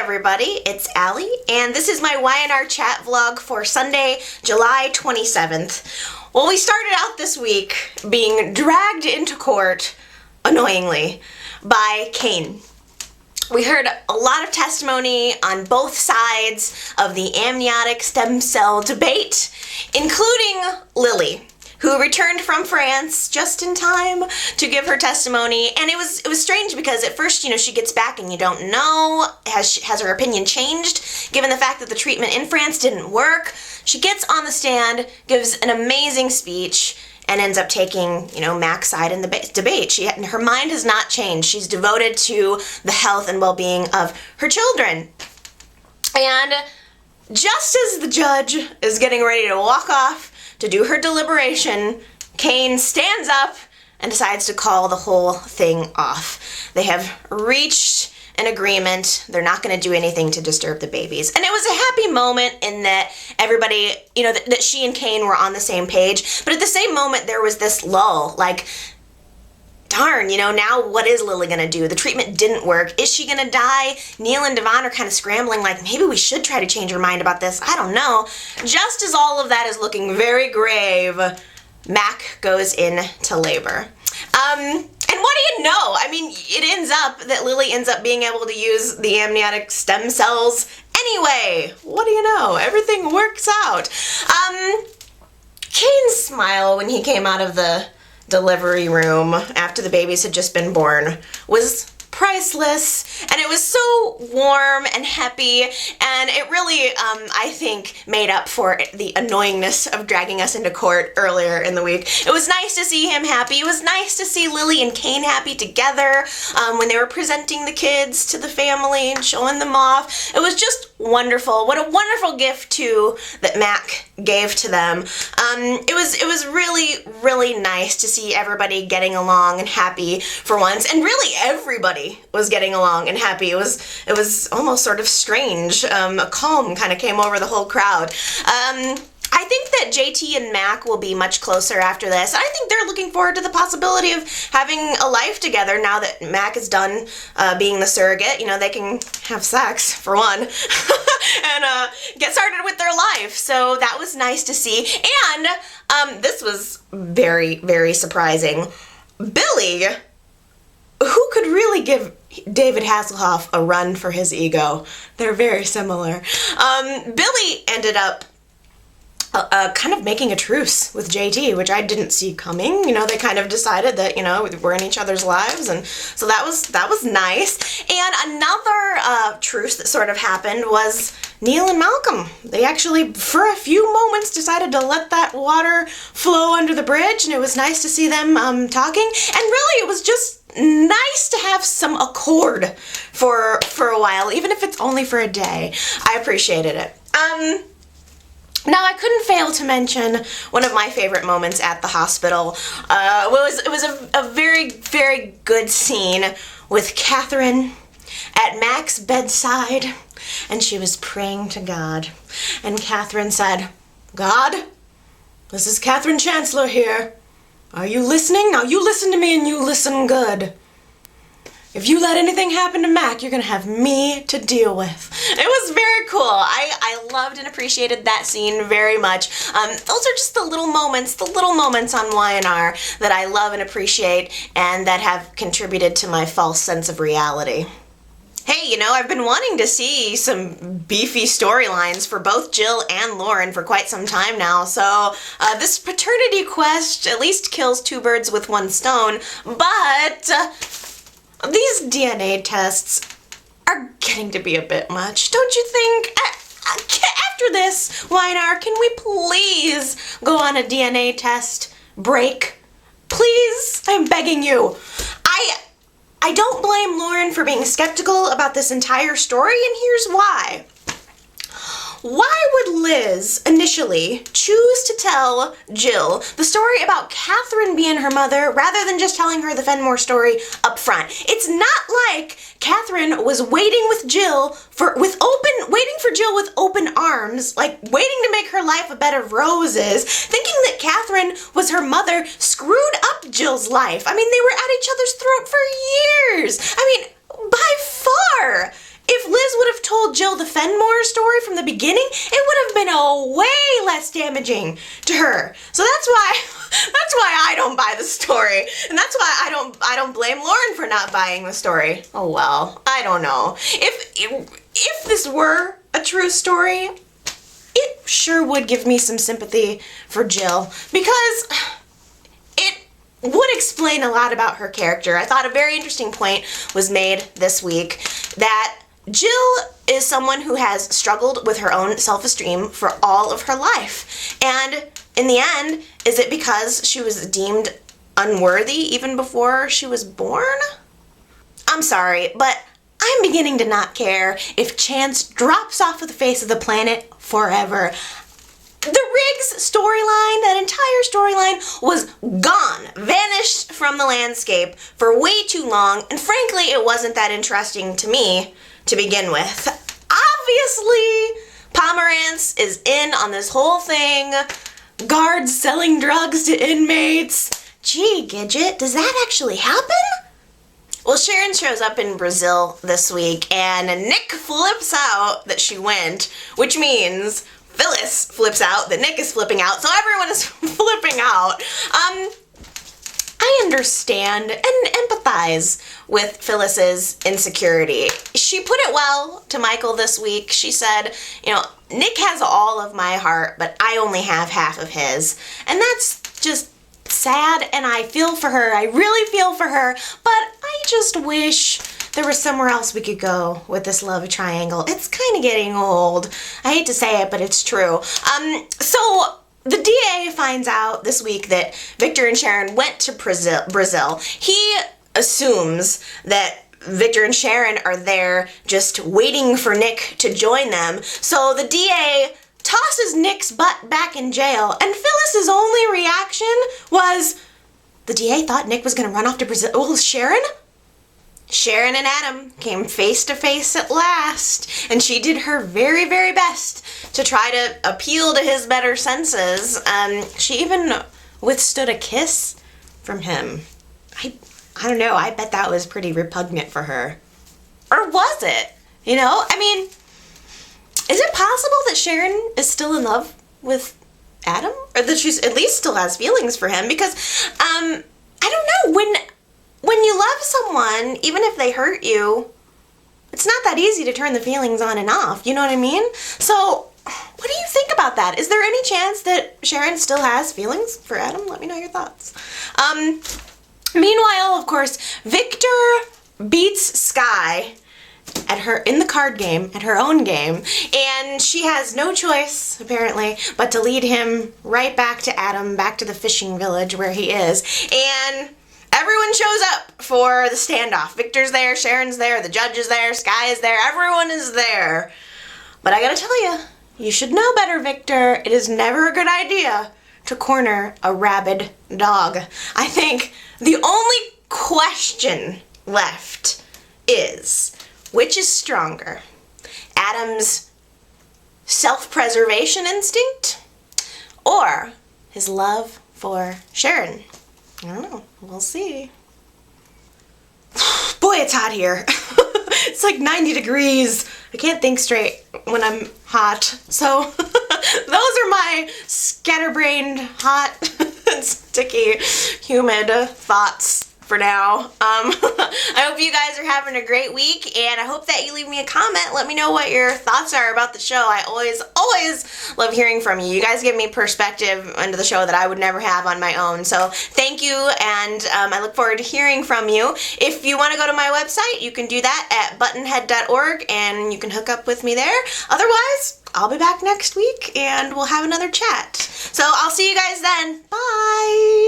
everybody, it's Allie, and this is my Y&R chat vlog for Sunday, July 27th. Well, we started out this week being dragged into court, annoyingly, by Cain. We heard a lot of testimony on both sides of the amniotic stem cell debate, including Lily, who returned from France just in time to give her testimony. And it was strange because at first, she gets back and you don't know, has her opinion changed given the fact that the treatment in France didn't work? She gets on the stand, gives an amazing speech, and ends up taking, Mac's side in the debate. Her mind has not changed. She's devoted to the health and well-being of her children. And just as the judge is getting ready to walk off to do her deliberation, Cain stands up and decides to call the whole thing off. They have reached an agreement. They're not going to do anything to disturb the babies. And it was a happy moment in that everybody, that she and Cain were on the same page. But at the same moment, there was this lull, like, darn, now what is Lily going to do? The treatment didn't work. Is she going to die? Neil and Devon are kind of scrambling, like, maybe we should try to change her mind about this. I don't know. Just as all of that is looking very grave, Mac goes into labor. And what do you know? It ends up that Lily ends up being able to use the amniotic stem cells anyway. What do you know? Everything works out. Cain's smile when he came out of the delivery room after the babies had just been born was priceless, and it was so warm and happy, and it really, I think, made up for the annoyingness of dragging us into court earlier in the week. It was nice to see him happy. It was nice to see Lily and Cain happy together when they were presenting the kids to the family and showing them off. It was just wonderful. What a wonderful gift, too, that Mac gave to them. It was really, really nice to see everybody getting along and happy for once, and really everybody was getting along and happy. It was almost sort of strange. A calm kind of came over the whole crowd. I think that JT and Mac will be much closer after this. I think they're looking forward to the possibility of having a life together now that Mac is done being the surrogate. They can have sex, for one, and get started with their life. So that was nice to see. And this was very, very surprising. Billy, who could really give David Hasselhoff a run for his ego? They're very similar. Billy ended up kind of making a truce with JT, which I didn't see coming. They kind of decided that, we're in each other's lives, and so that was nice. And another truce that sort of happened was Neil and Malcolm. They actually, for a few moments, decided to let that water flow under the bridge, and it was nice to see them talking. And really, it was just nice to have some accord for a while, even if it's only for a day. I appreciated it. Now, I couldn't fail to mention one of my favorite moments at the hospital. It was a very, very good scene with Catherine at Mac's bedside, and she was praying to God. And Catherine said, "God, this is Catherine Chancellor here. Are you listening? Now you listen to me and you listen good. If you let anything happen to Mac, you're gonna have me to deal with." It was very cool. I loved and appreciated that scene very much. Those are just the little moments on Y&R that I love and appreciate and that have contributed to my false sense of reality. Hey, I've been wanting to see some beefy storylines for both Jill and Lauren for quite some time now, so this paternity quest at least kills two birds with one stone, but these DNA tests are getting to be a bit much, don't you think? After this, Y&R, can we please go on a DNA test break? Please? I'm begging you. I don't blame Lauren for being skeptical about this entire story, and here's why. Why would Liz initially choose to tell Jill the story about Catherine being her mother rather than just telling her the Fenmore story up front? It's not like Catherine was waiting for Jill with open arms, like waiting to make her life a bed of roses, thinking that Catherine was her mother screwed up Jill's life. They were at each other's throat for years. By far, if Liz would have told Jill the Fenmore story from the beginning, it would have been a way less damaging to her. So that's why I don't buy the story. And that's why I don't blame Lauren for not buying the story. Oh well, I don't know. If this were a true story, it sure would give me some sympathy for Jill, because it would explain a lot about her character. I thought a very interesting point was made this week, that Jill is someone who has struggled with her own self-esteem for all of her life. And in the end, is it because she was deemed unworthy even before she was born? I'm sorry, but I'm beginning to not care if Chance drops off of the face of the planet forever. The Riggs storyline, that entire storyline, was gone, vanished from the landscape for way too long, and frankly, it wasn't that interesting to me to begin with. Obviously, Pomerantz is in on this whole thing. Guards selling drugs to inmates. Gee, Gidget, does that actually happen? Well, Sharon shows up in Brazil this week, and Nick flips out that she went, which means Phyllis flips out that Nick is flipping out, so everyone is flipping out. I understand and empathize with Phyllis's insecurity. She put it well to Michael this week. She said, Nick has all of my heart, but I only have half of his. And that's just sad, and I feel for her. I really feel for her, but I just wish there was somewhere else we could go with this love triangle. It's kind of getting old. I hate to say it, but it's true. So the DA finds out this week that Victor and Sharon went to Brazil. He assumes that Victor and Sharon are there just waiting for Nick to join them. So the DA tosses Nick's butt back in jail, and Phyllis's only reaction was, the DA thought Nick was going to run off to Brazil. Well, Sharon and Adam came face to face at last, and she did her very, very best to try to appeal to his better senses. She even withstood a kiss from him. I don't know, I bet that was pretty repugnant for her. Or was it? Is it possible that Sharon is still in love with Adam? Or that she's at least still has feelings for him? Because, I don't know, when you love someone, even if they hurt you, it's not that easy to turn the feelings on and off, you know what I mean? So, what do you think about that? Is there any chance that Sharon still has feelings for Adam? Let me know your thoughts. Meanwhile, of course, Victor beats Sky in the card game, at her own game, and she has no choice, apparently, but to lead him right back to Adam, back to the fishing village where he is, and everyone shows up for the standoff. Victor's there, Sharon's there, the judge is there, Sky is there, everyone is there. But I gotta tell you, you should know better, Victor. It is never a good idea to corner a rabid dog. I think the only question left is, which is stronger? Adam's self-preservation instinct or his love for Sharon? I don't know. We'll see. Boy, it's hot here. It's like 90 degrees. I can't think straight when I'm hot. So those are my scatterbrained, hot, sticky, humid thoughts for now. I hope you guys are having a great week, and I hope that you leave me a comment. Let me know what your thoughts are about the show. I always love hearing from you. You guys give me perspective into the show that I would never have on my own. So thank you, and I look forward to hearing from you. If you want to go to my website, you can do that at buttonhead.org, and you can hook up with me there. Otherwise, I'll be back next week, and we'll have another chat. So I'll see you guys then. Bye!